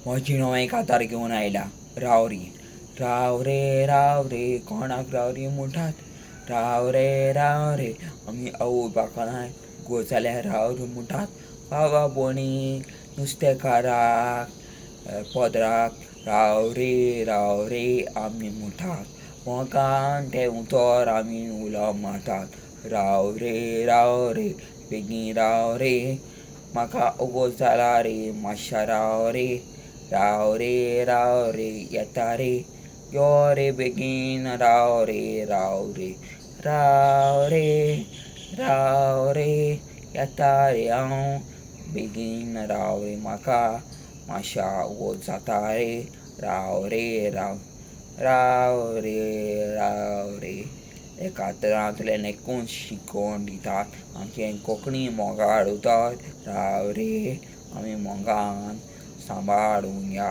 म्हजी नवें कातार घेवन आयला रावरी. राव रे कोणाक रावरी म्हणटात. राव रे आमी आवय बापायन घोव जाल्यार रावरी म्हणटात. बाबा भोणी नुस्तेकाराक पोदराक राव रे आमी म्हणटात. मोगान ते उतर आमी उलो मारतात. राव रे बेगीन राव रे म्हाका ओगोच जाला रे मातशा राव रे येता रे यो रे बेगीन राव रे येता रे हांव बेगीन राव रे म्हाका मातशा ओगोच जाता रे राव रे हे कातरांतल्यान एकूच शिकोवन दितात आमचे कोंकणी मोगाळ उतर राव रे आमी मोगान सांबाळून या.